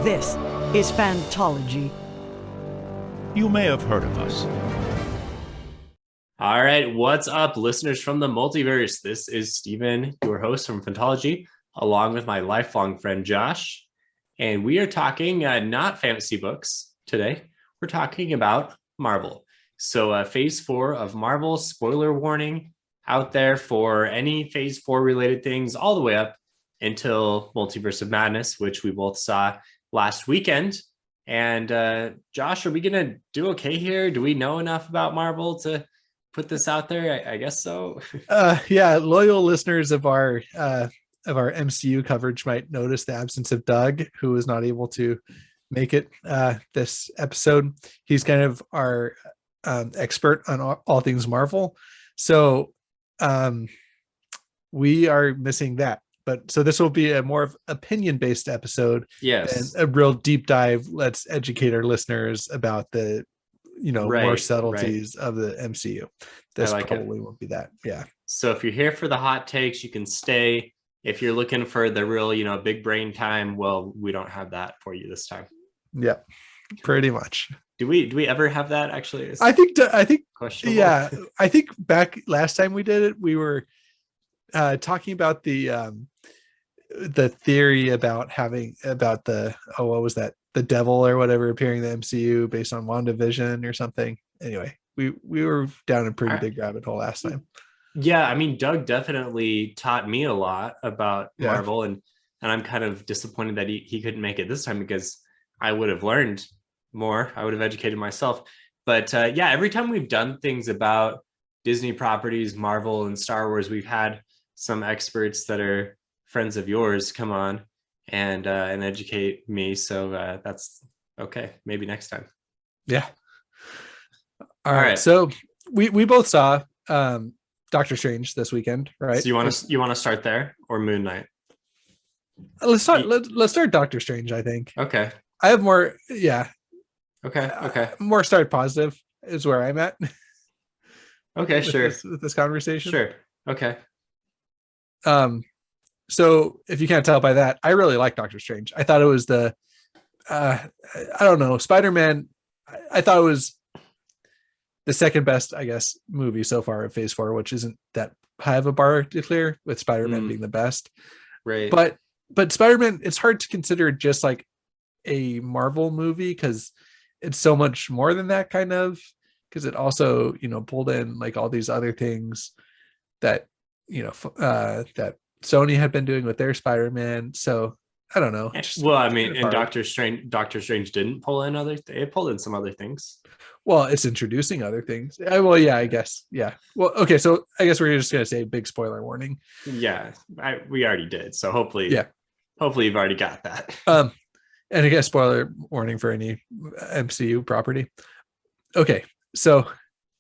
This is Fantology. You may have heard of us. All right, what's up, listeners from the multiverse? This is Steven, your host from Fantology, along with my lifelong friend Josh. And we are talking not fantasy books today. We're talking about Marvel. So phase 4 of Marvel, spoiler warning out there for any phase 4 related things all the way up until Multiverse of Madness, which we both saw last weekend. And Josh, are we going to do okay here? Do we know enough about Marvel to put this out there? I guess so. Yeah, loyal listeners of our MCU coverage might notice the absence of Doug, who was not able to make it this episode. He's kind of our expert on all things Marvel, so we are missing that. But so this will be a more of opinion-based episode, yes, and a real deep dive. Let's educate our listeners about the more subtleties of the MCU. This probably won't be that. Yeah. So if you're here for the hot takes, you can stay. If you're looking for the real, big brain time, well, we don't have that for you this time. Yeah, pretty much. Do we ever have that actually? I think questionable. Yeah, I think back last time we did it, we were talking about the theory about what was that? The devil or whatever appearing in the MCU based on WandaVision or something. Anyway, we were down a pretty big rabbit hole last time. Yeah, I mean, Doug definitely taught me a lot about Marvel, and I'm kind of disappointed that he couldn't make it this time, because I would have learned more. I would have educated myself. But every time we've done things about Disney properties, Marvel and Star Wars, we've had some experts that are friends of yours come on and educate me. So that's okay. Maybe next time. Yeah. All right. So we both saw Doctor Strange this weekend, right? So you want to start there, or Moon Knight? Let's start Doctor Strange, I think. Okay. I have more. Yeah. Okay. More start positive is where I'm at. Okay, sure. With this conversation. Sure. Okay. So if you can't tell by that, I really like Doctor Strange. I thought it was I don't know, Spider-Man. I thought it was the second best, I guess, movie so far of phase 4, which isn't that high of a bar to clear, with Spider-Man being the best. Right. But Spider-Man, it's hard to consider just like a Marvel movie, because it's so much more than that, kind of, because it also, pulled in like all these other things that, that Sony had been doing with their Spider-Man. So I don't know. Well, I mean, and Doctor Strange didn't pull in it pulled in some other things. Well, it's introducing other things. I guess. Yeah. Well, okay. So I guess we're just going to say big spoiler warning. Yeah. We already did. So hopefully you've already got that. And I guess spoiler warning for any MCU property. Okay. So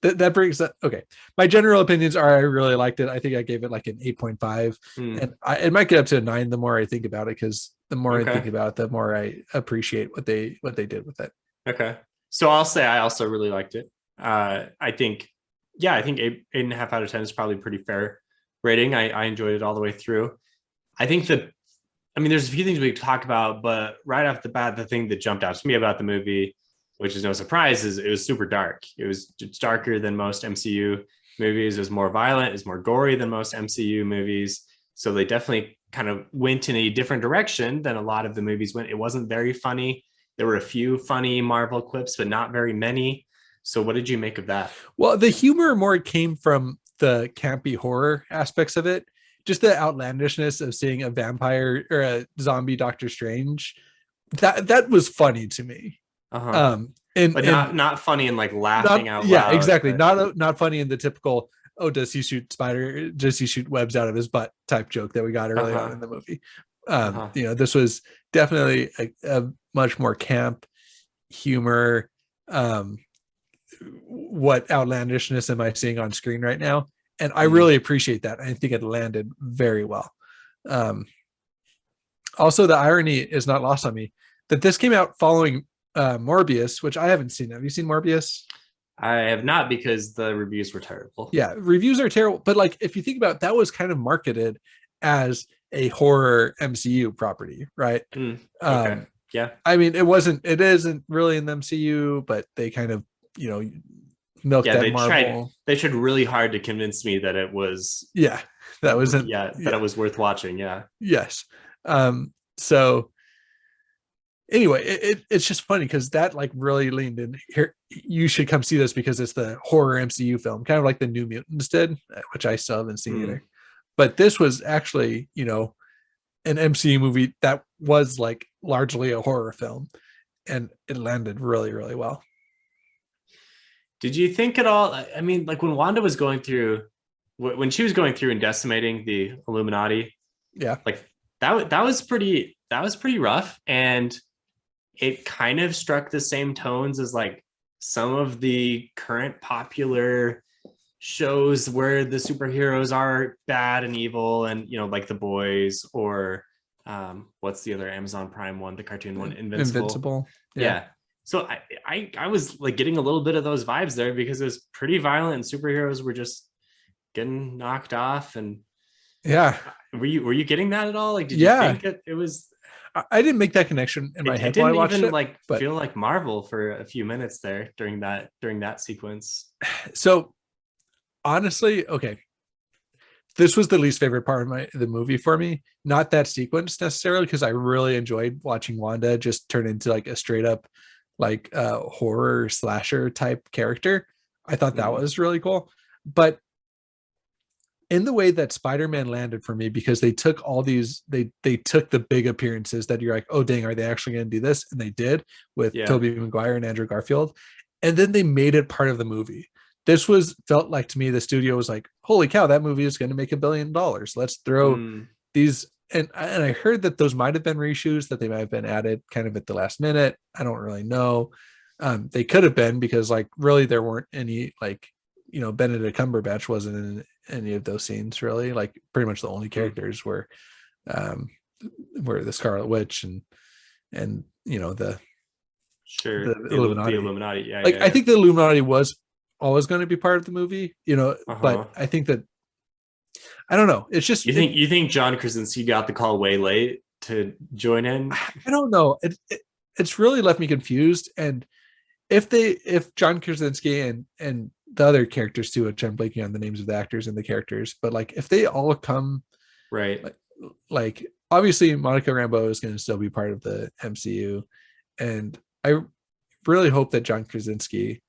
that brings up, okay. My general opinions are I really liked it. I think I gave it like an 8.5, and it might get up to a 9 the more I think about it, because the more I think about it, the more I appreciate what they did with it. Okay. So I'll say I also really liked it. I think 8.5 out of 10 is probably pretty fair rating. I enjoyed it all the way through. I think there's a few things we could talk about, but right off the bat, the thing that jumped out to me about the movie, which is no surprise, is it was super dark. It's darker than most MCU movies. It was more violent. It's more gory than most MCU movies. So they definitely kind of went in a different direction than a lot of the movies went. It wasn't very funny. There were a few funny Marvel clips, but not very many. So what did you make of that? Well, the humor more came from the campy horror aspects of it. Just the outlandishness of seeing a vampire or a zombie Doctor Strange. That was funny to me. But not funny and like laughing out loud. Yeah, exactly. Not funny in the typical, does he shoot webs out of his butt type joke that we got early on in the movie. This was definitely a much more camp humor. What outlandishness am I seeing on screen right now? And I really appreciate that. I think it landed very well. Also, the irony is not lost on me that this came out following Morbius, which I haven't seen. Have you seen Morbius? I have not, because the reviews were terrible. Yeah, reviews are terrible. But like, if you think about it, that was kind of marketed as a horror MCU property, right? Okay. Yeah. I mean, it isn't really in the MCU, but they kind of, milked Yeah, that Marvel. they tried really hard to convince me that it was Yeah, that wasn't. that Yeah, it was worth watching. Yeah. yes. So anyway, it's just funny because that like really leaned in here. You should come see this because it's the horror MCU film, kind of like the New Mutants did, which I still haven't seen either. But this was actually, an MCU movie that was like largely a horror film, and it landed really, really well. Did you think at all? I mean, like when Wanda was going through, when she was going through and decimating the Illuminati, Yeah, like that was pretty rough, and it kind of struck the same tones as like some of the current popular shows where the superheroes are bad and evil, and like The Boys, or what's the other Amazon Prime one, the cartoon one, Invincible. Yeah. So I was like getting a little bit of those vibes there because it was pretty violent and superheroes were just getting knocked off. And yeah, were you getting that at all? Like, did you think that it was? I didn't make that connection in my head. It didn't while I watched even it, feel like Marvel for a few minutes there during that sequence. So honestly, okay, this was the least favorite part of the movie for me. Not that sequence necessarily, because I really enjoyed watching Wanda just turn into like a straight up like horror slasher type character. I thought that was really cool. But in the way that Spider-Man landed for me, because they took all these, they took the big appearances that you're like, oh dang, are they actually going to do this? And they did with Tobey Maguire and Andrew Garfield, and then they made it part of the movie. This felt like to me, the studio was like, holy cow, that movie is going to make $1 billion. Let's throw these. And I heard that those might have been reshoots, that they might have been added kind of at the last minute. I don't really know. They could have been, because like really there weren't any like, Benedict Cumberbatch wasn't in any of those scenes really. Like pretty much the only characters were the Scarlet Witch and the Illuminati. The Illuminati. Yeah. Like I think the Illuminati was always going to be part of the movie, but I think that, I don't know. It's just, you think John Krasinski got the call way late to join in? I don't know. It's really left me confused. And if John Krasinski and the other characters too, which I'm blanking on the names of the actors and the characters, but like if they all come right, like obviously Monica Rambeau is going to still be part of the MCU, and I really hope that John Krasinski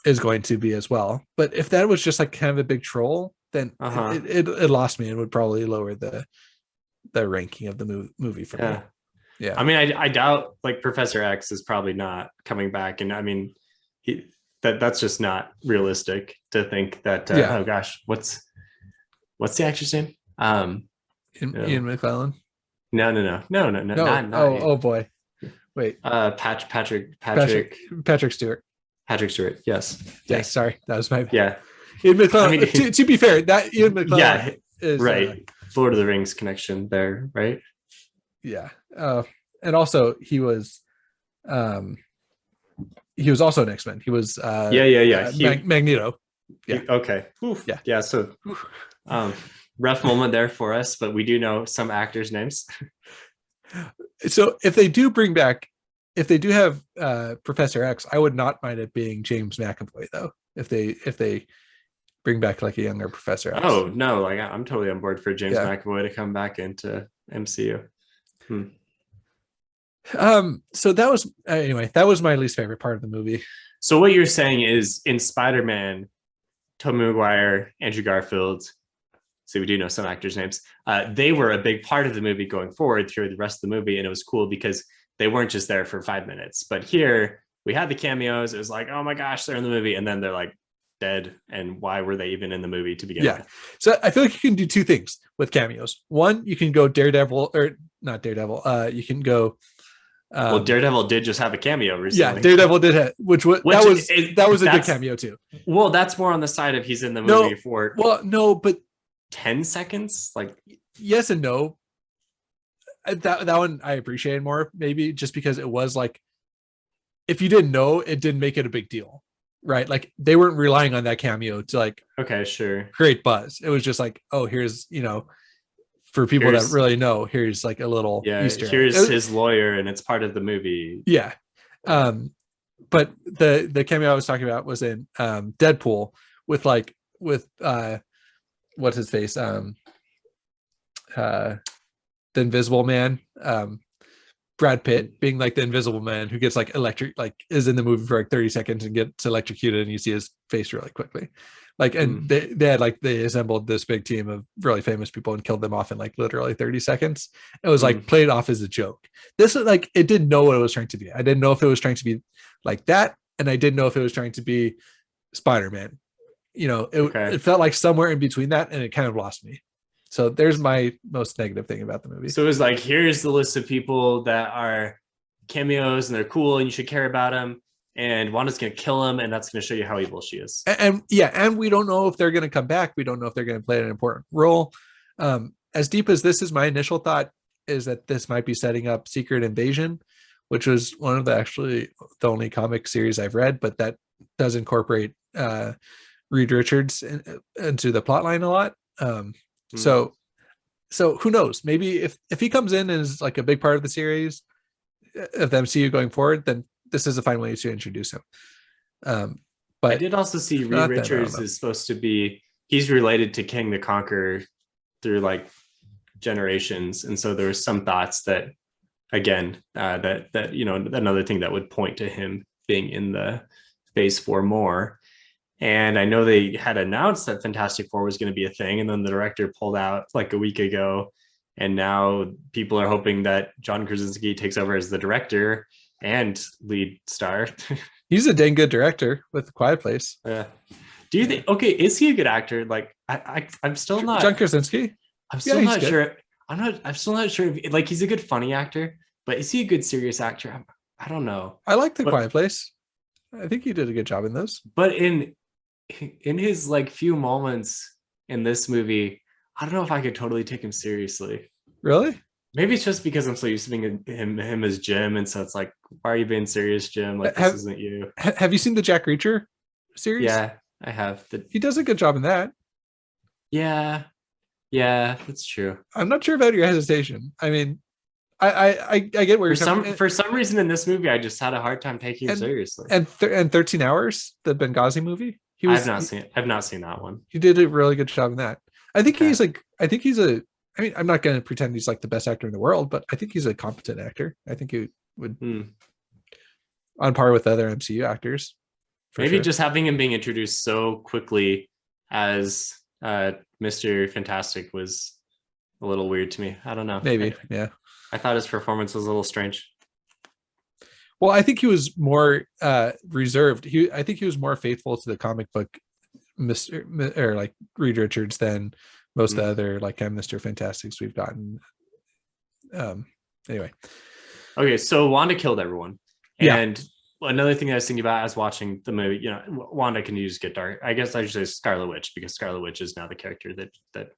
is going to be as well. But if that was just like kind of a big troll, then it lost me and would probably lower the ranking of the movie for me. Yeah. I mean, I doubt like Professor X is probably not coming back. And I mean, that's just not realistic to think that, oh gosh, what's the actor's name? Ian McClellan. No. Not oh boy. Wait. Patrick Stewart. Patrick Stewart. Yes. Sorry. That was my yeah. Ian McClellan. I mean, to be fair, that Ian McClellan is right. Lord of the Rings connection there, right? Yeah. And also he was also an X-Men. He was Magneto. Yeah. Okay. Oof. Yeah. So rough moment there for us, but we do know some actors' names. So if they do have Professor X, I would not mind it being James McAvoy though. If they bring back like a younger Professor X. Oh no, like I'm totally on board for James McAvoy to come back into MCU. So that was my least favorite part of the movie. So what you're saying is in Spider-Man, Tobey Maguire, Andrew Garfield, so we do know some actors' names, they were a big part of the movie going forward through the rest of the movie, and it was cool because they weren't just there for 5 minutes. But here we had the cameos. It was like, oh my gosh, they're in the movie, and then they're like dead, and why were they even in the movie to begin with? So I feel like you can do two things with cameos. One, you can go Daredevil, or not Daredevil, you can go well, Daredevil did just have a cameo recently. Yeah, Daredevil did have, that was a good cameo too. Well, that's more on the side of he's in the movie for but 10 seconds. Like yes and no. That one I appreciated more, maybe just because it was like, if you didn't know, it didn't make it a big deal, right? Like they weren't relying on that cameo to like sure create buzz. It was just like, oh, here's for people that Here's- really know, here's like a little Yeah, Easter egg. here's his lawyer, and it's part of the movie. Yeah. But the cameo I was talking about was in Deadpool with what's his face? The Invisible Man. Brad Pitt being like the Invisible Man who gets like is in the movie for like 30 seconds and gets electrocuted, and you see his face really quickly. Like, and they assembled this big team of really famous people and killed them off in like literally 30 seconds. It was like played off as a joke. This is like, it didn't know what it was trying to be. I didn't know if it was trying to be like that, and I didn't know if it was trying to be Spider-Man. It felt like somewhere in between that, and it kind of lost me. So there's my most negative thing about the movie. So it was like, here's the list of people that are cameos and they're cool and you should care about them. And Wanda's going to kill him, and that's going to show you how evil she is. And we don't know if they're going to come back. We don't know if they're going to play an important role. As deep as this is, my initial thought is that this might be setting up Secret Invasion, which was one of the only comic series I've read, but that does incorporate Reed Richards into the plotline a lot. So who knows? Maybe if he comes in and is like a big part of the series of the MCU going forward, then this is a fine way to introduce him. But I did also see Reed Richards is supposed to be, he's related to King the Conqueror through like generations, and so there was some thoughts that, again, that another thing that would point to him being in the Phase 4 more. And I know they had announced that Fantastic Four was going to be a thing, and then the director pulled out like a week ago, and now people are hoping that John Krasinski takes over as the director and lead star. He's a dang good director with The Quiet Place. Yeah. Do you think? Okay, is he a good actor? Like, I'm still not. John Krasinski. I'm still not sure. I'm still not sure. If, like, he's a good funny actor, but is he a good serious actor? I don't know. I like The Quiet Place. I think he did a good job in this. But in his like few moments in this movie, I don't know if I could totally take him seriously. Really? Maybe it's just because I'm so used to being him as Jim, and so it's like, why are you being serious, Jim? Like, this isn't you. Have you seen the Jack Reacher series? Yeah, I have. He does a good job in that. Yeah, that's true. I'm not sure about your hesitation. I mean, I get where you're coming from. For some reason in this movie, I just had a hard time taking him seriously. And 13 Hours, the Benghazi movie. I've not seen that one. He did a really good job in that. I think he's I'm not going to pretend he's like the best actor in the world, but I think he's a competent actor. I think he would on par with other MCU actors. Maybe just having him being introduced so quickly as Mr. Fantastic was a little weird to me. I don't know. Maybe, yeah. I thought his performance was a little strange. Well, I think he was more reserved. I think he was more faithful to the comic book like Reed Richards than most of the other like Mr. Fantastics we've gotten. Anyway. Okay, so Wanda killed everyone. And another thing I was thinking about as watching the movie, Wanda can use get dark. I guess I should say Scarlet Witch, because Scarlet Witch is now the character that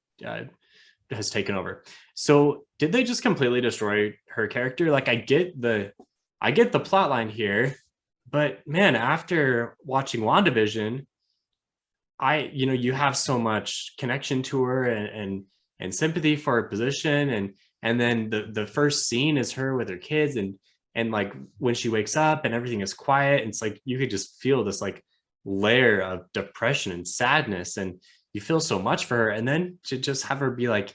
has taken over. So did they just completely destroy her character? Like, I get the plot line here, but man, after watching WandaVision, you have so much connection to her and sympathy for her position, and then the first scene is her with her kids, and like when she wakes up and everything is quiet, it's like you could just feel this like layer of depression and sadness, and you feel so much for her, and then to just have her be like,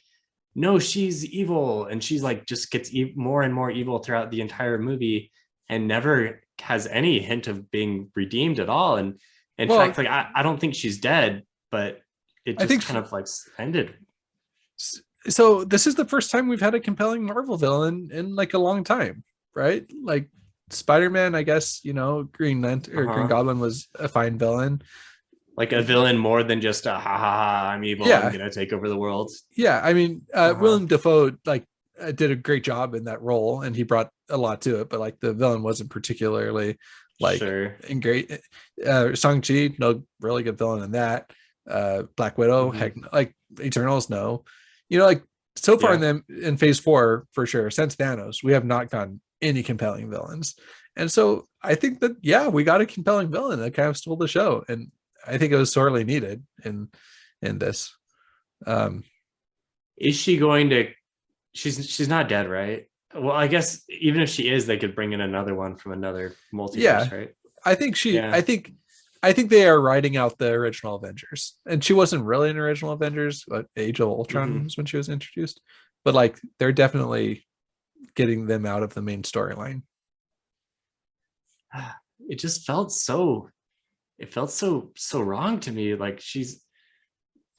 no, she's evil, and she's like just gets more and more evil throughout the entire movie and never has any hint of being redeemed at all. And in fact, like I don't think she's dead, but it just kind of like ended. So this is the first time we've had a compelling Marvel villain in like a long time, right? Like Spider-Man, I guess, Green Lantern or Green Goblin was a fine villain. Like a villain more than just a I'm evil, I'm gonna take over the world. Yeah, I mean, Willem Dafoe did a great job in that role, and he brought a lot to it. But like the villain wasn't particularly and great. Shang-Chi, no really good villain in that. Black Widow, heck, like Eternals, no. So far in Phase 4 for sure, since Thanos, we have not gotten any compelling villains, and so I think that we got a compelling villain that kind of stole the show, and I think it was sorely needed in this. is she going to? She's not dead, right? Well, I guess even if she is, they could bring in another one from another multiverse, Yeah. right? I think she. Yeah. I think they are writing out the original Avengers, and she wasn't really an original Avengers. But Age of Ultron was when she was introduced, but like they're definitely getting them out of the main storyline. It just felt so. It felt so wrong to me. Like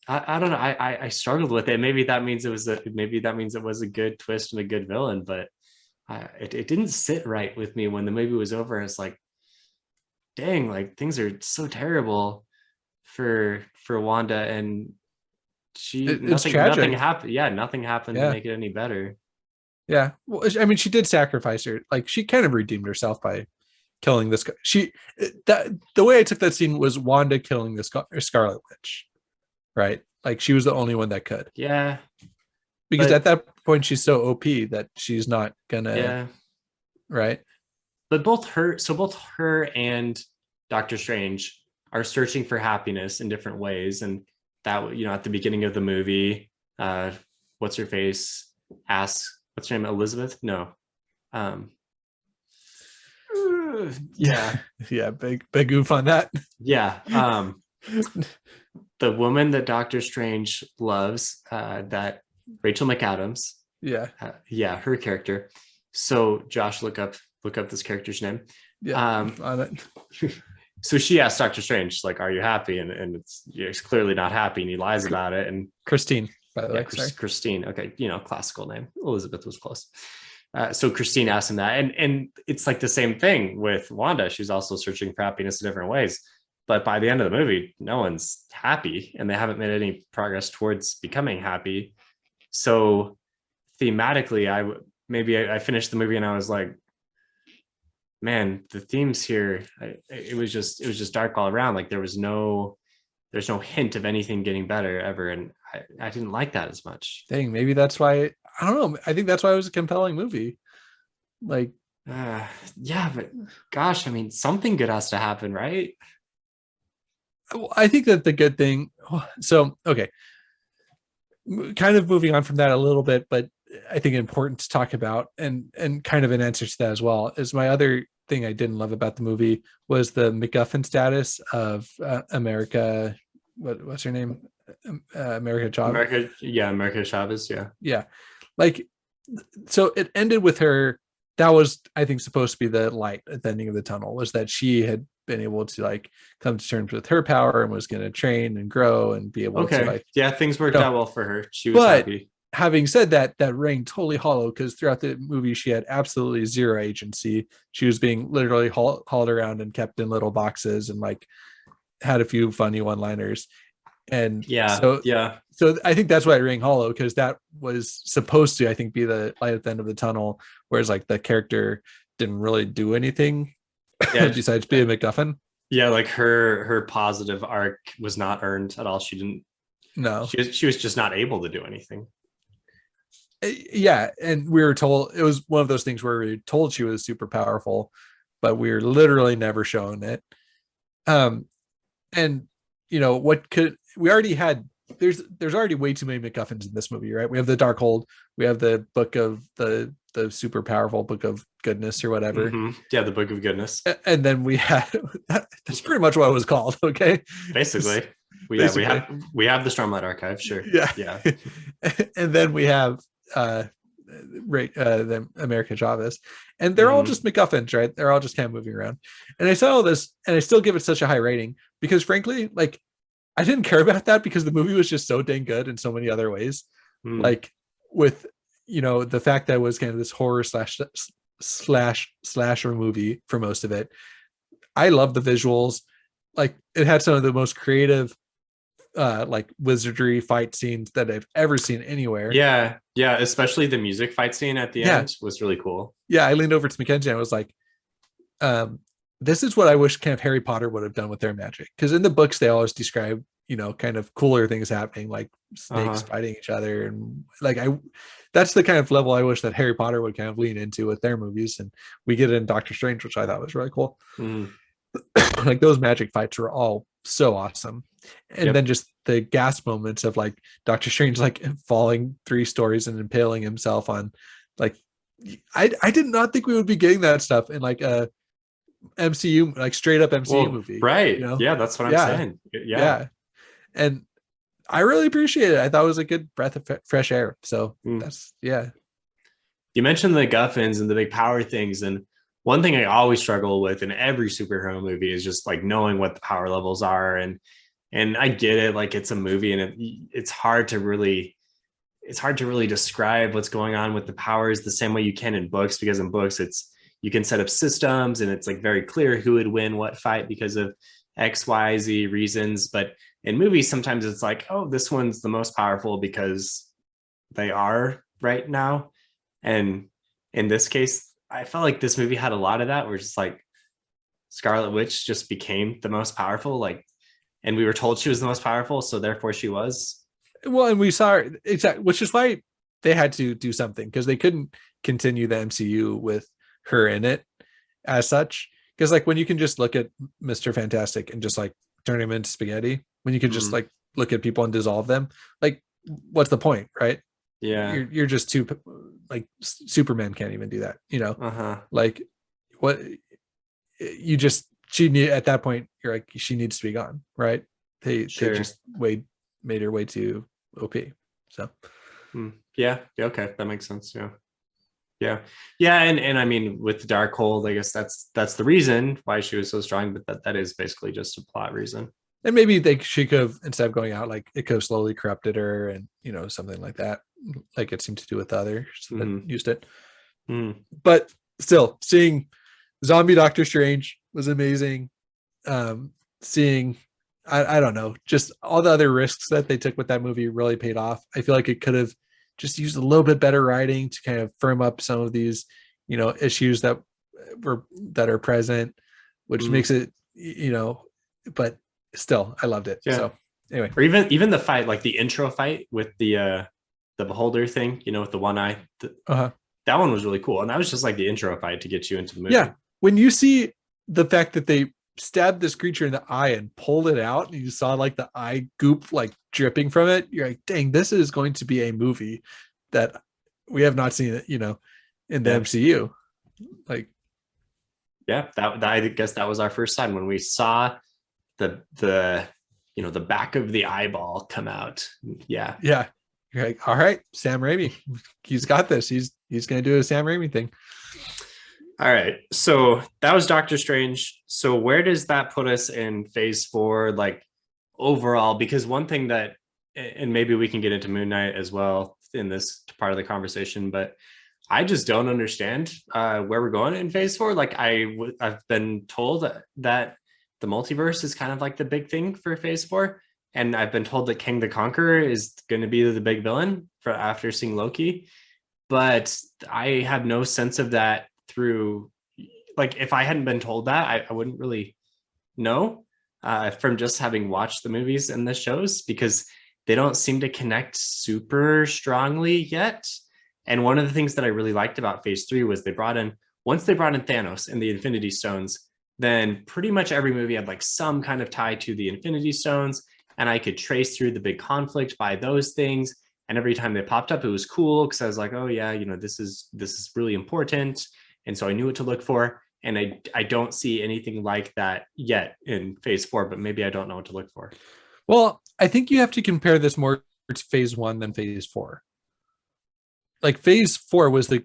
I don't know. I struggled with it. Maybe that means it was a good twist and a good villain, but it didn't sit right with me when the movie was over. It's like, dang, like things are so terrible for Wanda, and It's tragic. nothing happened. Yeah, nothing happened to Yeah. make it any better. Yeah. Well, I mean, she did sacrifice her. Like she kind of redeemed herself by killing this guy. The way I took that scene was Wanda killing the Scarlet Witch, right? Like she was the only one that could. Yeah, Because but at that point she's so OP that she's not gonna, yeah, right? but both her and Doctor Strange are searching for happiness in different ways, and that, at the beginning of the movie, what's her face asks, what's her name, Elizabeth? No, um, yeah, Yeah, big oof on that. yeah. The woman that Doctor Strange loves, that Rachel McAdams, Yeah. yeah, her character. So Josh, look up this character's name. Yeah. On it. So she asked Doctor Strange, like, "Are you happy?" And it's clearly not happy, and he lies about it. And Christine, by the yeah, way. Sorry. Christine. Okay, classical name. Elizabeth was close. So Christine asked him that, and it's like the same thing with Wanda. She's also searching for happiness in different ways. But by the end of the movie, no one's happy, and they haven't made any progress towards becoming happy. So thematically, I finished the movie and I was like, man, the themes here, it was just dark all around. Like there's no hint of anything getting better ever, and I didn't like that as much. Dang, maybe that's why. I don't know. I think that's why it was a compelling movie. Like, yeah, but gosh, I mean, something good has to happen, right? I think that the good thing. So, okay, kind of moving on from that a little bit, but I think important to talk about, and kind of an answer to that as well, is my other thing I didn't love about the movie was the MacGuffin status of America. What's her name? America Chavez. America Chavez. Yeah. Like, so it ended with her. That was, I think, supposed to be the light at the ending of the tunnel, was that she had been able to like come to terms with her power and was going to train and grow and be able to like, yeah, things worked out well for her. She was happy. Having said that, that rang totally hollow, because throughout the movie she had absolutely zero agency. She was being literally hauled around and kept in little boxes, and like had a few funny one-liners. And so I think that's why it rang hollow, because that was supposed to, I think, be the light at the end of the tunnel, whereas like the character didn't really do anything besides be a MacGuffin. Yeah, like her positive arc was not earned at all. She didn't. No, she was just not able to do anything. Yeah, and we were told, it was one of those things where we were told she was super powerful, but we were literally never shown it. And what could we already had? There's already way too many MacGuffins in this movie, right? We have the Darkhold, we have the book of the super powerful book of goodness or whatever. Yeah, the book of goodness. And then we had that's pretty much what it was called. Okay, basically. We have the Stormlight Archive, sure. Yeah. And then we have the America Chavez, and they're all just MacGuffins, right? They're all just kind of moving around. And I saw all this, and I still give it such a high rating because, frankly, like I didn't care about that because the movie was just so dang good in so many other ways. Like with the fact that it was kind of this horror slasher movie for most of it. I love the visuals. Like it had some of the most creative like wizardry fight scenes that I've ever seen anywhere. Yeah, especially the music fight scene at the end was really cool. Yeah, I leaned over to Mackenzie and I was like, this is what I wish kind of Harry Potter would have done with their magic, because in the books they always describe kind of cooler things happening, like snakes fighting each other, and like that's the kind of level I wish that Harry Potter would kind of lean into with their movies, and we get it in Doctor Strange, which I thought was really cool. Like those magic fights were all so awesome. And then just the gas moments of like Doctor Strange like falling 3 stories and impaling himself on like I did not think we would be getting that stuff in like a MCU, like straight up MCU movie. Right. You know? Yeah, that's what I'm Yeah. saying. Yeah. And I really appreciate it. I thought it was a good breath of fresh air. So that's You mentioned the guffins and the big power things, and one thing I always struggle with in every superhero movie is just like knowing what the power levels are. And I get it, like it's a movie, and it's hard to really describe what's going on with the powers the same way you can in books, because in books you can set up systems and it's like very clear who would win what fight because of XYZ reasons. But in movies, sometimes it's like, oh, this one's the most powerful because they are right now. And in this case, I felt like this movie had a lot of that, where it's just like Scarlet Witch just became the most powerful, like, and we were told she was the most powerful, so therefore she was. Well, and we saw her, exactly, which is why they had to do something, because they couldn't continue the MCU with her in it as such. Because like when you can just look at Mr. Fantastic and just like turn him into spaghetti, when you can just like look at people and dissolve them, like what's the point, right? Yeah, you're just too, like Superman can't even do that, you know. Like what you just, she need at that point, you're like, she needs to be gone, right? They just made her way too OP. So yeah, okay, that makes sense. Yeah, and I mean, with the Darkhold, I guess that's the reason why she was so strong, but that is basically just a plot reason. And maybe she could have, instead of going out, like it could have slowly corrupted her, and you know, something like that, like it seemed to do with the others that used it. But still, seeing zombie Doctor Strange was amazing. Seeing, I don't know, just all the other risks that they took with that movie really paid off. I feel like it could have just used a little bit better writing to kind of firm up some of these, you know, issues that are present, which makes it, you know, but still, I loved it. Yeah. So anyway, or even the fight, like the intro fight with the beholder thing, you know, with the one eye, that one was really cool, and that was just like the intro fight to get you into the movie. Yeah, when you see the fact that they stabbed this creature in the eye and pulled it out, and you saw like the eye goop like dripping from it, you're like, dang, this is going to be a movie that we have not seen, you know, in the MCU. Like, yeah, that I guess that was our first time when we saw the you know, the back of the eyeball come out. Yeah, you're like, all right, Sam Raimi, he's got this. He's gonna do a Sam Raimi thing. All right, so that was Doctor Strange. So where does that put us in phase 4, like overall? Because one thing that, and maybe we can get into Moon Knight as well in this part of the conversation, but I just don't understand where we're going in phase 4. Like I've been told that the multiverse is kind of like the big thing for phase 4. And I've been told that King the Conqueror is going to be the big villain for after seeing Loki. But I have no sense of that through, like, if I hadn't been told that, I wouldn't really know from just having watched the movies and the shows, because they don't seem to connect super strongly yet. And one of the things that I really liked about phase 3 was once they brought in Thanos and the Infinity Stones, then pretty much every movie had like some kind of tie to the Infinity Stones, and I could trace through the big conflict by those things. And every time they popped up, it was cool, because I was like, oh yeah, you know, this is really important. And so I knew what to look for. And I don't see anything like that yet in phase 4, but maybe I don't know what to look for. Well, I think you have to compare this more to phase 1 than phase 4. Like phase 4 was the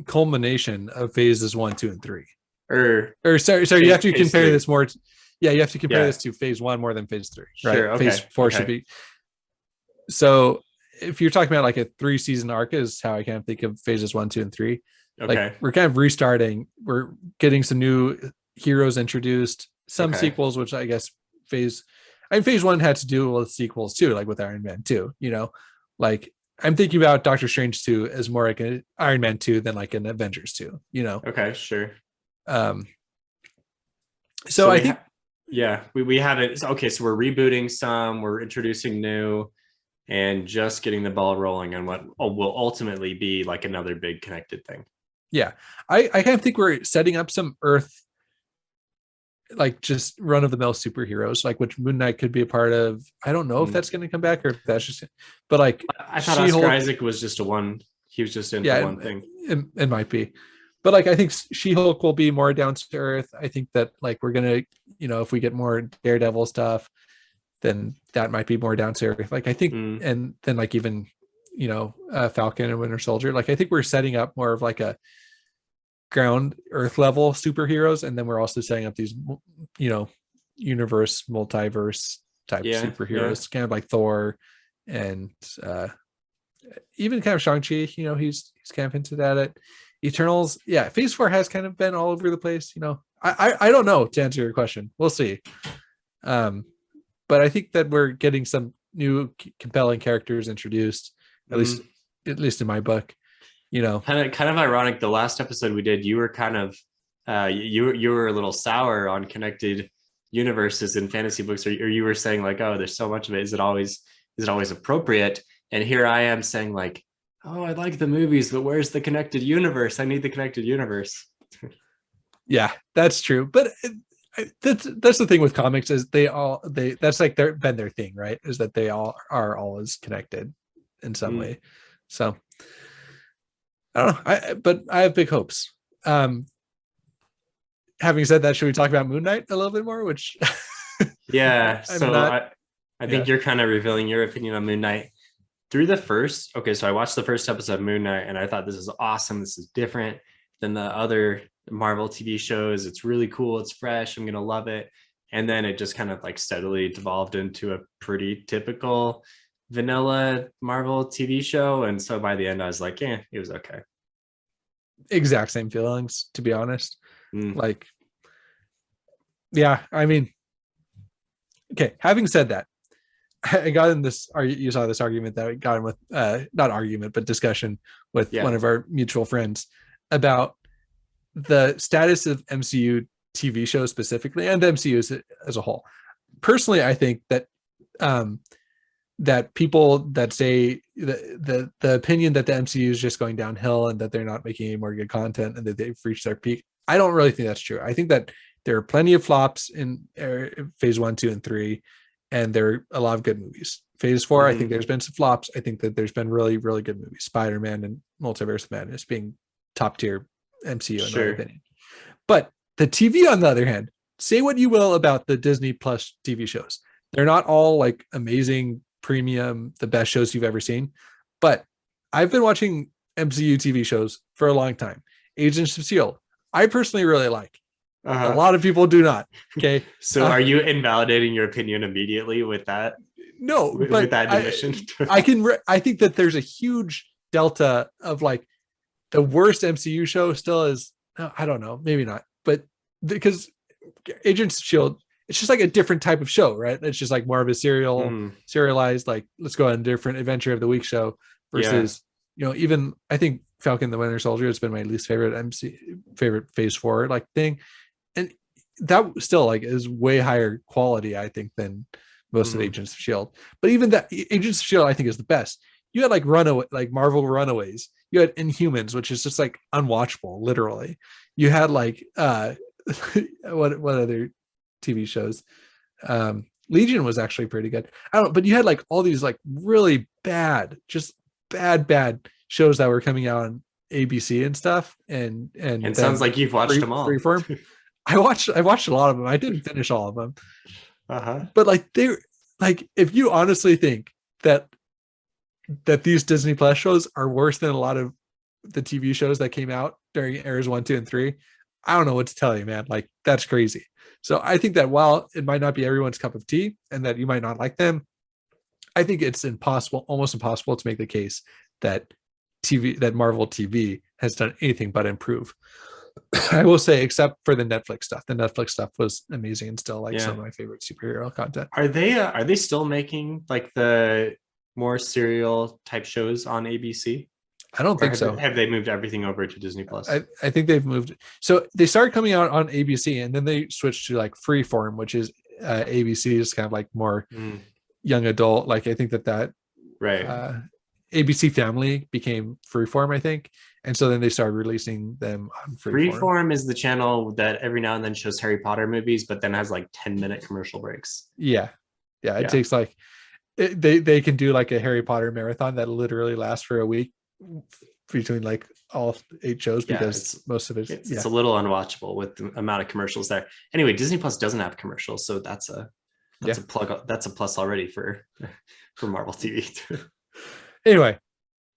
culmination of phases 1, 2, and 3. Or sorry, you have to compare this more. You have to compare this to phase 1 more than phase 3. Right? Sure, okay, phase 4 should be. So if you're talking about like a 3-season arc, is how I kind of think of phases 1, 2, and 3. Okay. Like we're kind of restarting. We're getting some new heroes introduced, some sequels, which I guess phase 1 had to do with sequels too, like with Iron Man 2, you know, like I'm thinking about Doctor Strange 2 as more like an Iron Man 2 than like an Avengers 2, you know? Okay, sure. So I think, we have it. Okay. So we're rebooting some, we're introducing new, and just getting the ball rolling on what will ultimately be like another big connected thing. Yeah. I kind of think we're setting up some Earth like just run of the mill superheroes, like which Moon Knight could be a part of. I don't know if that's going to come back or if that's just, but like I thought Oscar Isaac was just he was just in for one thing. It might be, but like I think She-Hulk will be more down to earth. I think that like we're gonna, if we get more Daredevil stuff, then that might be more down to earth. Like I think, and then like even Falcon and Winter Soldier. Like I think we're setting up more of like a ground earth level superheroes, and then we're also setting up these multiverse type superheroes, kind of like Thor and even kind of Shang-Chi. He's kind of hinted at it. Eternals, Phase 4 has kind of been all over the place. I don't know, to answer your question. We'll see. But I think that we're getting some new compelling characters introduced, at least in my book. Kind of ironic. The last episode we did, you were kind of you were a little sour on connected universes in fantasy books, or you were saying like, oh, there's so much of it. Is it always appropriate? And here I am saying like, oh, I like the movies, but where's the connected universe? I need the connected universe. Yeah, that's true. But that's the thing with comics is that's like been their thing, right? Is that they all are always connected in some way. So I don't know. But I have big hopes. Having said that, should we talk about Moon Knight a little bit more? Which I think you're kind of revealing your opinion on Moon Knight through the first. Okay, so I watched the first episode of Moon Knight and I thought this is awesome. This is different than the other Marvel TV shows. It's really cool. It's fresh. I'm gonna love it. And then it just kind of like steadily devolved into a pretty typical vanilla Marvel TV show. And so by the end, I was like, it was okay. Exact same feelings, to be honest. Like, I mean, okay. Having said that, I got in this. You saw this argument that I got in with, not argument, but discussion with one of our mutual friends about the status of MCU TV shows specifically, and the MCU as a whole. Personally, I think that that people that say the opinion that the MCU is just going downhill and that they're not making any more good content and that they've reached their peak, I don't really think that's true. I think that there are plenty of flops in phase 1, 2, and 3, and there are a lot of good movies. Phase 4, I think there's been some flops. I think that there's been really, really good movies. Spider-Man and Multiverse of Madness being top tier MCU in my opinion. But the TV, on the other hand, say what you will about the Disney Plus TV shows. They're not all like amazing, premium, the best shows you've ever seen. But I've been watching MCU TV shows for a long time. Agents of S.H.I.E.L.D. I personally really like. A lot of people do not. Okay. So are you invalidating your opinion immediately with that? No, with that admission? I think that there's a huge delta of like the worst MCU show still is, I don't know, maybe not, but because Agents of S.H.I.E.L.D., it's just like a different type of show, right? It's just like more of a serialized, like let's go on a different adventure of the week show versus, even I think Falcon the Winter Soldier has been my least favorite favorite phase 4 like thing. And that still like is way higher quality, I think, than most of Agents of S.H.I.E.L.D. But even that Agents of S.H.I.E.L.D. I think is the best. You had like Marvel Runaways. You had Inhumans, which is just like unwatchable, literally. You had like what other TV shows? Legion was actually pretty good. I don't know, but you had like all these like really bad, just bad shows that were coming out on ABC and stuff. And it sounds like you've watched them all. Freeform. I watched a lot of them. I didn't finish all of them. But like they're like, if you honestly think that these Disney Plus shows are worse than a lot of the TV shows that came out during eras 1, 2, and 3, I don't know what to tell you, man. Like that's crazy. So I think that while it might not be everyone's cup of tea and that you might not like them, I think it's almost impossible to make the case that Marvel TV has done anything but improve. I will say, except for the Netflix stuff. The Netflix stuff was amazing and still like some of my favorite superhero content. Are they still making like the more serial type shows on ABC? I don't think so. Have they moved everything over to Disney Plus? I think they've moved. So they started coming out on ABC and then they switched to like Freeform, which is ABC is kind of like more young adult. Like I think that right. ABC Family became Freeform, I think, and so then they started releasing them on Freeform. Freeform is the channel that every now and then shows Harry Potter movies, but then has like 10-minute commercial breaks. Yeah. It Yeah. takes like they can do like a Harry Potter marathon that literally lasts for a week between like all 8 shows, because most of it's a little unwatchable with the amount of commercials there. Anyway, Disney Plus doesn't have commercials, so that's a plug. That's a plus already for Marvel TV. Anyway,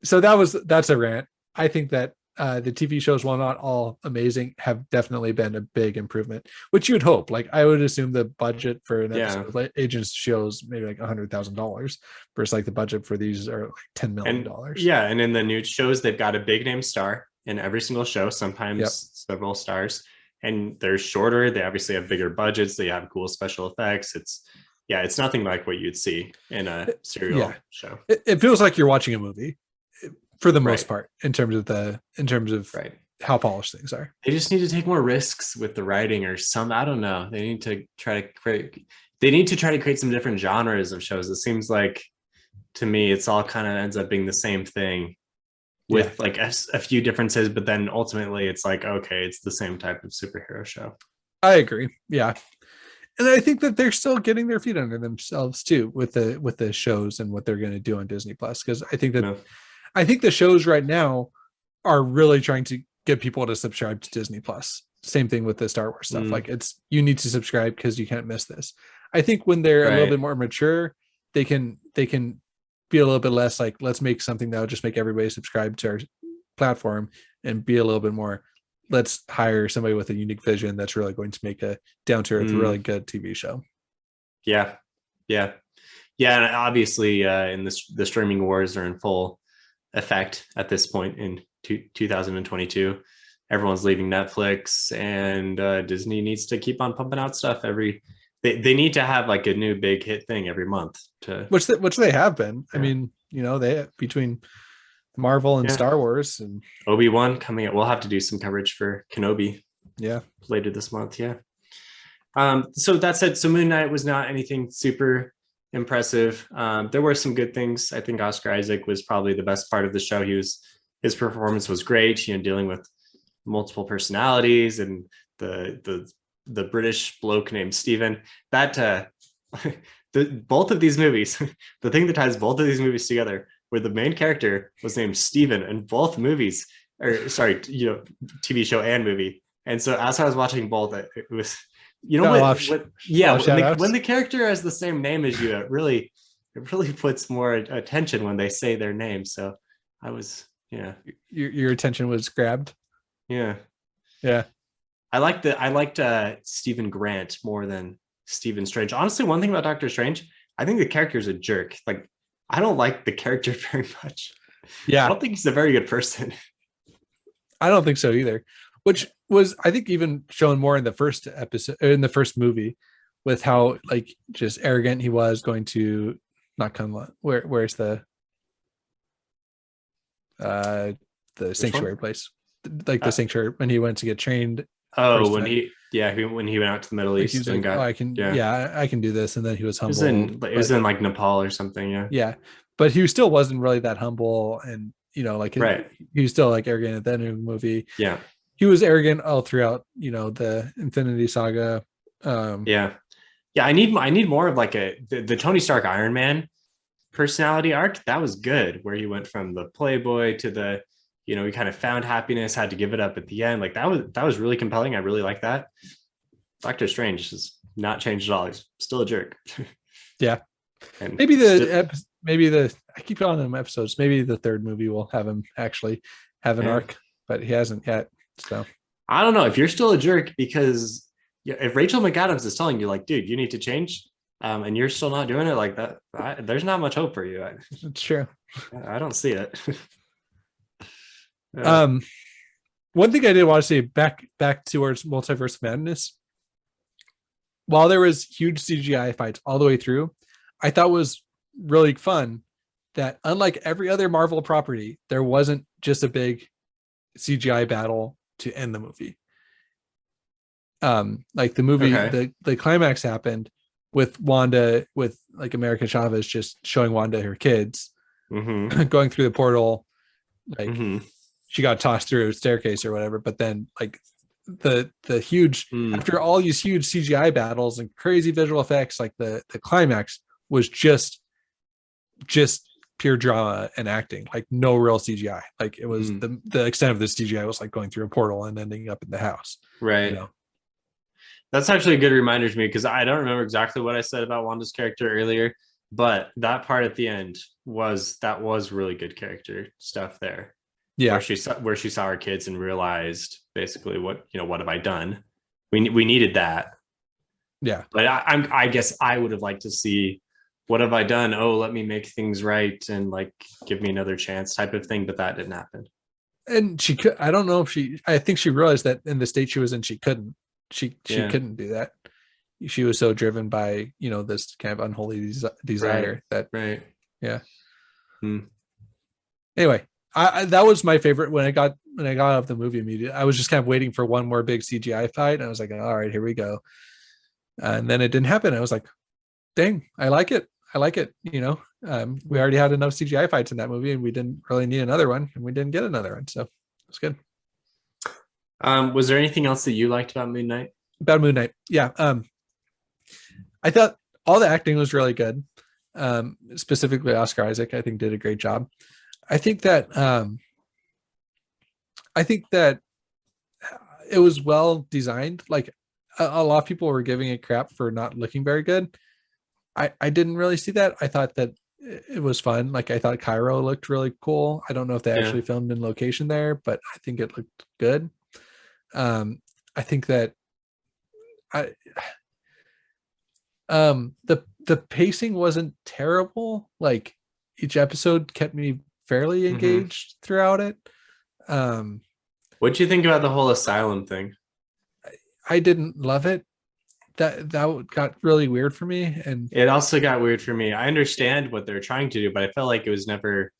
so that's a rant. I think that the TV shows, while not all amazing, have definitely been a big improvement, which you'd hope. Like, I would assume the budget for an episode of like Agents shows maybe like $100,000 versus like the budget for these are like $10 million. And in the new shows, they've got a big name star in every single show, sometimes several stars, and they're shorter. They obviously have bigger budgets. They have cool special effects. It's nothing like what you'd see in a serial show. It feels like you're watching a movie for the most part in terms of how polished things are. They just need to take more risks with the writing or some, I don't know. They need to try to create some different genres of shows. It seems like, to me, it's all kind of ends up being the same thing with like a few differences, but then ultimately it's like, okay, it's the same type of superhero show. I agree. Yeah. And I think that they're still getting their feet under themselves too with the shows and what they're going to do on Disney Plus. Because I think that I think the shows right now are really trying to get people to subscribe to Disney Plus. Same thing with the Star Wars stuff. Like, you need to subscribe because you can't miss this. I think when they're a little bit more mature, they can be a little bit less like, let's make something that will just make everybody subscribe to our platform, and be a little bit more, let's hire somebody with a unique vision that's really going to make a down to earth, really good TV show. Yeah. And obviously in the streaming wars are in full effect at this point in 2022. Everyone's leaving Netflix, and Disney needs to keep on pumping out stuff they need to have like a new big hit thing every month which they have been. I mean, they between Marvel and Star Wars and Obi-Wan coming up. We'll have to do some coverage for Kenobi later this month. So that said, so Moon Knight was not anything super impressive. There were some good things. I think Oscar Isaac was probably the best part of the show. His performance was great, dealing with multiple personalities and the British bloke named Stephen. That both of these movies, the thing that ties both of these movies together, where the main character was named Stephen in both movies, TV show and movie. And so as I was watching both, it was, when the character has the same name as you, it really puts more attention when they say their name. So I was, your attention was grabbed. Yeah. I liked Stephen Grant more than Stephen Strange. Honestly, one thing about Doctor Strange, I think the character is a jerk. Like, I don't like the character very much. I don't think he's a very good person. I don't think so either. Which was, I think, even shown more in the first episode, in the first movie, with how like just arrogant he was going to not come. Where's the sanctuary place? Like the sanctuary, when he went to get trained. When he went out to the Middle East, he was like, I can do this, and then he was humble. It was in like Nepal or something. But he still wasn't really that humble, and he was still like arrogant at the end of the movie. He was arrogant all throughout the Infinity Saga. I need more of like the Tony Stark Iron Man personality arc. That was good, where he went from the playboy to the he kind of found happiness, had to give it up at the end. Like that was really compelling. I really like that. Doctor Strange has not changed at all. He's still a jerk. And maybe I keep calling them episodes. Maybe the third movie will have him actually have an arc, but he hasn't yet. So I don't know if you're still a jerk, because if Rachel McAdams is telling you like, dude, you need to change, and you're still not doing it like that, there's not much hope for you. It's true. I don't see it. One thing I did want to say back towards Multiverse of Madness, while there was huge CGI fights all the way through, I thought was really fun that unlike every other Marvel property, there wasn't just a big CGI battle to end the movie. Like the movie, the climax happened with Wanda, with like America Chavez just showing Wanda her kids, Mm-hmm. going through the portal, like Mm-hmm. she got tossed through a staircase or whatever. But then like the huge after all these huge CGI battles and crazy visual effects, like the climax was just pure drama and acting, like no real CGI. Like it was the extent of the CGI was like going through a portal and ending up in the house. Right. You know? That's actually a good reminder to me because I don't remember exactly what I said about Wanda's character earlier, but that part at the end was really good character stuff there. Yeah. Where she saw her kids and realized basically what have I done? We needed that. Yeah. But I guess I would have liked to see what have I done? Oh, let me make things right and like give me another chance type of thing. But that didn't happen. And she could, I don't know if I think she realized that in the state she was in, she couldn't couldn't do that. She was so driven by, this kind of unholy desire that, right. Yeah. Anyway, that was my favorite when I got out of the movie immediately. I was just kind of waiting for one more big CGI fight. And I was like, all right, here we go. And then it didn't happen. I was like, dang, I like it. We already had enough CGI fights in that movie and we didn't really need another one, and we didn't get another one. So it's good. Was there anything else that you liked about Moon Knight? About Moon Knight? Yeah. I thought all the acting was really good. Specifically Oscar Isaac, I think, did a great job. I think that it was well designed. Like a lot of people were giving it crap for not looking very good. I didn't really see that. I thought that it was fun. Like I thought Cairo looked really cool. I don't know if they actually filmed in location there, but I think it looked good. I think that the pacing wasn't terrible. Like each episode kept me fairly engaged throughout it. What'd you think about the whole asylum thing? I didn't love it. That got really weird for me, and it also got weird for me. I understand what they're trying to do, but I felt like it was never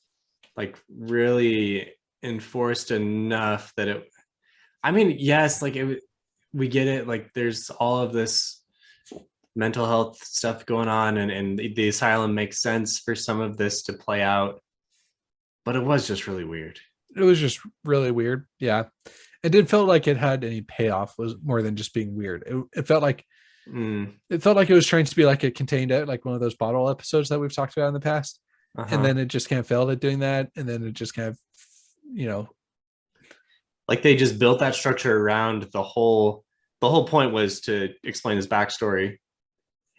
like really enforced enough that it. I mean, yes, like we get it. Like there's all of this mental health stuff going on, and the asylum makes sense for some of this to play out, but it was just really weird. It was just really weird. Yeah, it didn't feel like it had any payoff. Was more than just being weird. It felt like. It felt like it was trying to be like a contained, like one of those bottle episodes that we've talked about in the past, and then it just kind of failed at doing that, and then it just kind of, like they just built that structure around the whole point was to explain his backstory,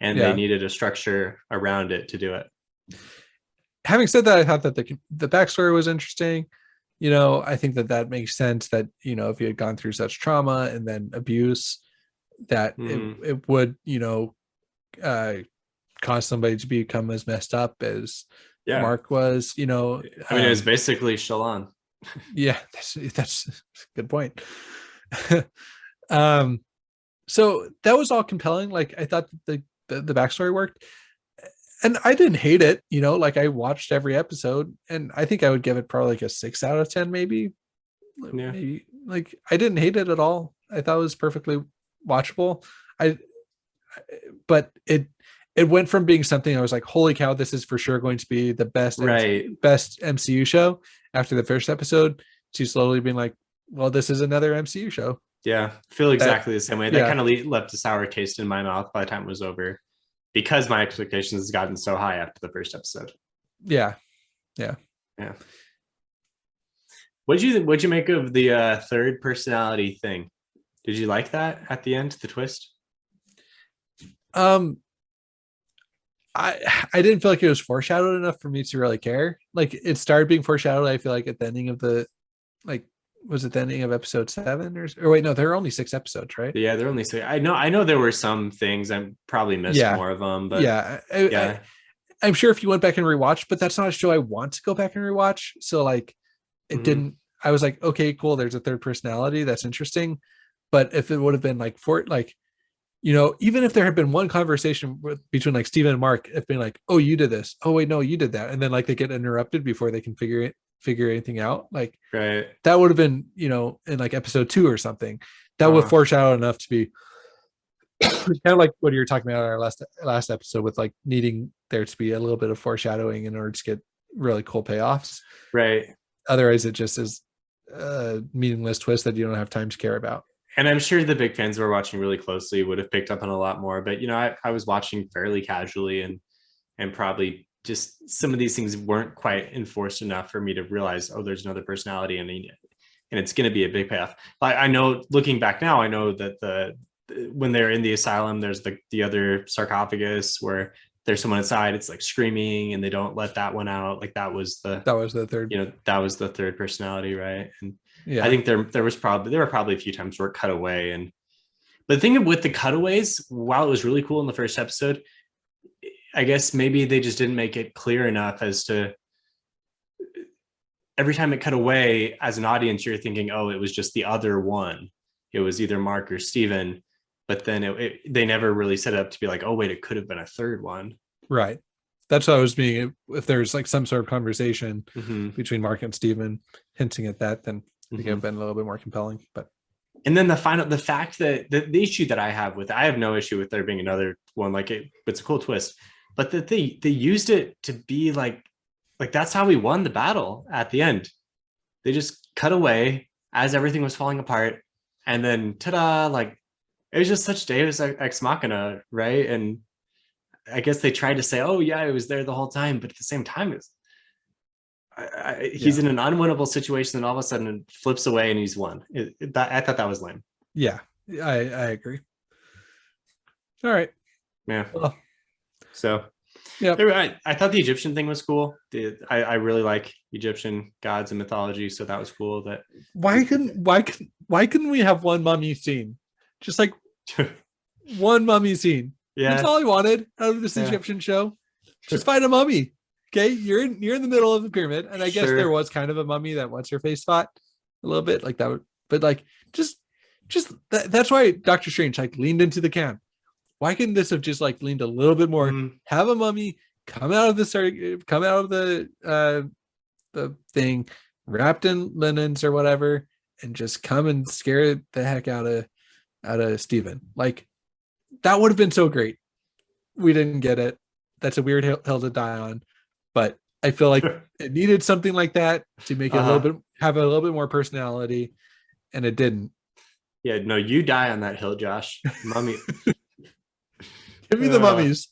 and they needed a structure around it to do it. Having said that, I thought that the backstory was interesting. I think that makes sense that if you had gone through such trauma and then abuse, that it would cause somebody to become as messed up as Mark was. I mean, it was basically Shalon. Yeah, that's a good point. So that was all compelling. Like I thought the backstory worked, and I didn't hate it. Like I watched every episode, and I think I would give it probably like a 6 out of 10, maybe. Maybe. Like I didn't hate it at all. I thought it was perfectly watchable. But it went from being something I was like, holy cow, this is for sure going to be the best MCU show after the first episode, to slowly being like, well, this is another MCU show. Yeah, I feel exactly the same way. That kind of left a sour taste in my mouth by the time it was over, because my expectations has gotten so high after the first episode. Yeah. What'd you make of the third personality thing? Did you like that at the end, the twist? I didn't feel like it was foreshadowed enough for me to really care. Like it started being foreshadowed, I feel like, at the ending of was it the ending of episode 7 or wait, no, there are only 6 episodes, right? Yeah, there are only 6. I know there were some things I probably missed more of them, but I'm sure if you went back and rewatched, but that's not a show I want to go back and rewatch. So like it didn't. I was like, okay, cool, there's a third personality, that's interesting. But if it would have been like even if there had been one conversation between like Steven and Mark, if being like, oh, you did this, oh wait, no, you did that, and then like they get interrupted before they can figure anything out, like that would have been in like episode 2 or something, that would foreshadow enough to be kind of like what you were talking about in our last episode, with like needing there to be a little bit of foreshadowing in order to get really cool payoffs. Right. Otherwise, it just is a meaningless twist that you don't have time to care about. And I'm sure the big fans who are watching really closely would have picked up on a lot more. But I was watching fairly casually, and probably just some of these things weren't quite enforced enough for me to realize, oh, there's another personality, and it's going to be a big payoff. I know, looking back now, I know that when they're in the asylum, there's the other sarcophagus where there's someone inside. It's like screaming, and they don't let that one out. Like that was the third. That was the third personality, right? And Yeah, I think there were probably a few times where it cut away. And but the thing with the cutaways, while it was really cool in the first episode, I guess maybe they just didn't make it clear enough as to every time it cut away, as an audience, you're thinking, oh, it was just the other one. It was either Mark or Steven. But then they never really set it up to be like, oh, wait, it could have been a third one. right. That's what I was being. If there's like some sort of conversation between Mark and Steven hinting at that, then I think it would have been a little bit more compelling. But and then the fact that the issue that I have no issue with there being another one, like it's a cool twist, but that they used it to be like that's how we won the battle at the end. They just cut away as everything was falling apart, and then ta-da, like it was just such Deus ex machina, right? And I guess they tried to say, oh yeah, it was there the whole time, but at the same time, he's in an unwinnable situation, and all of a sudden it flips away and he's won. I thought that was lame. Yeah, I agree. All right. Yeah. Well, so yeah, I thought the Egyptian thing was cool. I really like Egyptian gods and mythology, so that was cool. That why couldn't we have one mummy scene? Just like one mummy scene. Yeah, that's all I wanted out of this Egyptian show. Just find a mummy. Okay, you're in the middle of the pyramid, and I guess there was kind of a mummy that what's her face fought a little bit like that. But like just that's why Doctor Strange like leaned into the camp. Why couldn't this have just like leaned a little bit more? Have a mummy come out of the thing wrapped in linens or whatever, and just come and scare the heck out of Steven. Like that would have been so great. We didn't get it. That's a weird hill to die on, but I feel like it needed something like that to make it have a little bit more personality, and it didn't. Yeah, no, you die on that hill, Josh. Mummy. Give me the mummies.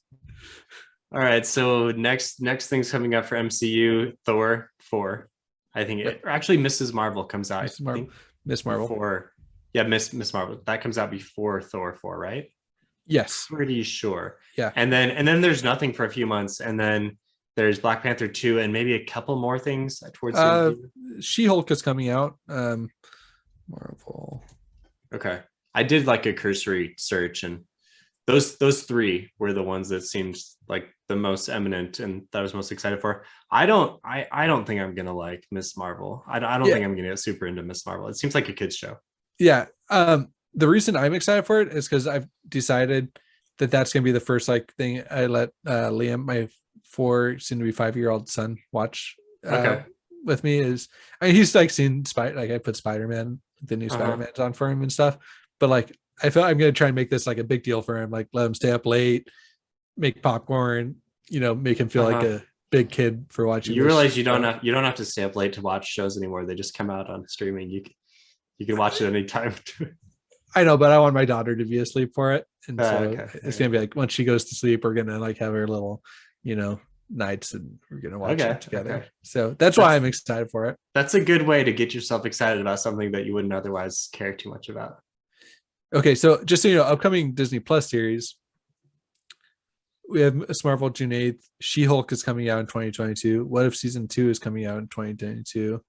All right, so next thing's coming up for MCU, Thor 4. I think actually Mrs. Marvel comes out. Miss Marvel. Miss Marvel. That comes out before Thor 4, right? Yes. Pretty sure. Yeah. And then there's nothing for a few months, and then there's Black Panther 2 and maybe a couple more things towards the end. She-Hulk is coming out. Marvel. Okay. I did like a cursory search, and those three were the ones that seemed like the most eminent and that I was most excited for. I don't think I'm gonna like Miss Marvel. I don't think I'm gonna get super into Miss Marvel. It seems like a kid's show. Yeah. The reason I'm excited for it is because I've decided that that's gonna be the first like thing I let Liam, my 4 soon to be 5-year-old son, watch with me. Is he's like seen I put Spider-Man, the new Spider-Man's on for him and stuff, but like I feel I'm gonna try and make this like a big deal for him, like let him stay up late, make popcorn, make him feel like a big kid for watching. You realize you don't have to stay up late to watch shows anymore. They just come out on streaming. You can watch it anytime. I know, but I want my daughter to be asleep for it, and so it's gonna be like once she goes to sleep, we're gonna like have her little, nights, and we're gonna watch it together. Okay. So that's why I'm excited for it. That's a good way to get yourself excited about something that you wouldn't otherwise care too much about. Okay, so just so you know, upcoming Disney Plus series, we have Miss Marvel June 8th. She-Hulk is coming out in 2022. What If Season 2 is coming out in 2022.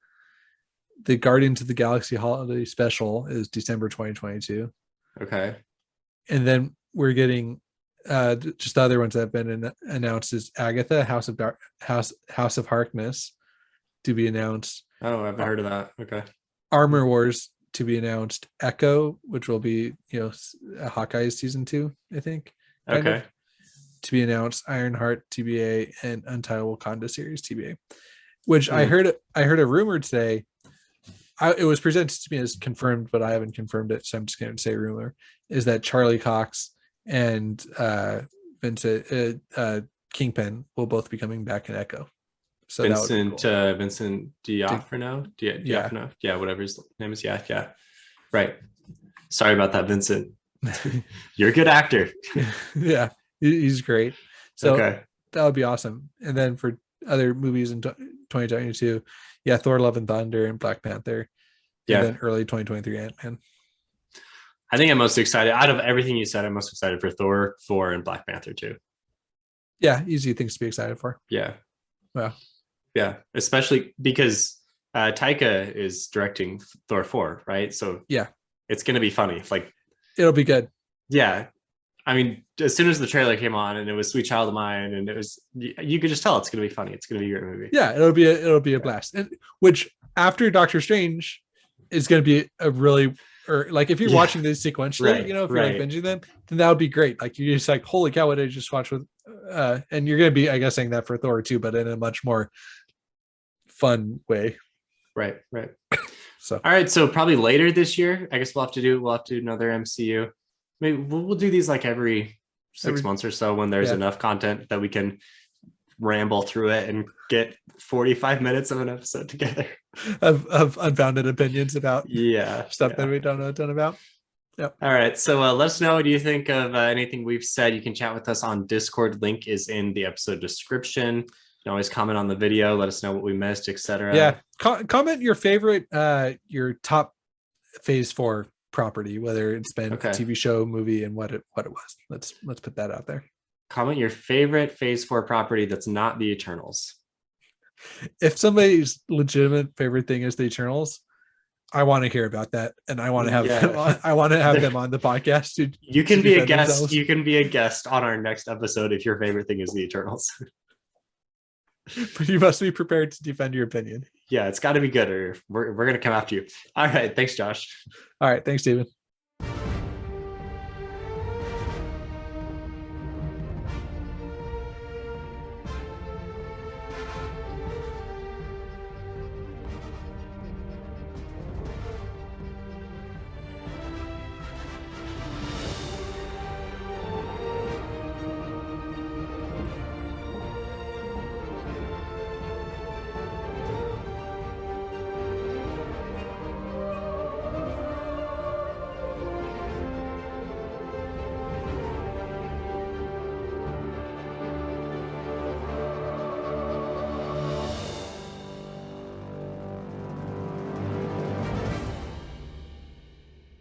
The Guardians of the Galaxy Holiday Special is December 2022. Okay. And then we're getting just the other ones that have been announced is Agatha, House of Harkness to be announced. Oh, I haven't heard of that. Okay. Armor Wars to be announced. Echo, which will be Hawkeye Season 2, I think. Okay. To be announced. Ironheart TBA and Untitled Wakanda series TBA. Which I heard a rumor today. It was presented to me as confirmed, but I haven't confirmed it, so I'm just going to say rumor. Is that Charlie Cox and Vincent Kingpin will both be coming back in Echo. So that would be Vincent cool. Vincent D'Onofrio, Yeah. D'Onofrio, yeah, whatever his name is. Yeah, right. Sorry about that, Vincent. You're a good actor. Yeah, he's great. So Okay. that would be awesome. And then for other movies in 2022, yeah, Thor: Love and Thunder and Black Panther, and Yeah. then early 2023 Ant-Man. I think I'm most excited out of everything you said. I'm most excited for Thor, and Black Panther too. Yeah, easy things to be excited for. Yeah. Wow. Yeah. Especially because Taika is directing Thor 4, right? So Yeah, it's going to be funny. Like, it'll be good. yeah. I mean, as soon as the trailer came on and it was Sweet Child of Mine, and it was, you could just tell it's going to be funny. It's going to be a great movie. Yeah, it'll be a blast. And which after Doctor Strange is going to be a really, or like if you're watching these sequentially, Right, you know, if you're like right. binging them, then that would be great. Like you just like, holy cow, what did I just watch with? And you're going to be, I guess, saying that for Thor too, but in a much more fun way. Right. So All right. So probably later this year, I guess we'll have to do another MCU. Maybe we'll do these like every 6 months or so when there's enough content that we can ramble through it and get 45 minutes of an episode together of unfounded opinions about stuff that we don't know a ton about. All right. So let us know what you think of anything we've said. You can chat with us on Discord. Link is in the episode description. You can always comment on the video. Let us know what we missed, etc. Yeah. Comment your favorite, your top phase 4 property, whether it's been a TV show, movie, and what it was. Let's put that out there. Comment your favorite phase 4 property that's not the Eternals. If somebody's legitimate favorite thing is the Eternals, I want to hear about that, and I want to have them on, I want to have them on the podcast. You can be a guest. Themselves. You can be a guest on our next episode if your favorite thing is the Eternals. But you must be prepared to defend your opinion. Yeah, it's got to be good, or we're gonna come after you. All right, thanks, Josh. All right, thanks, Steven.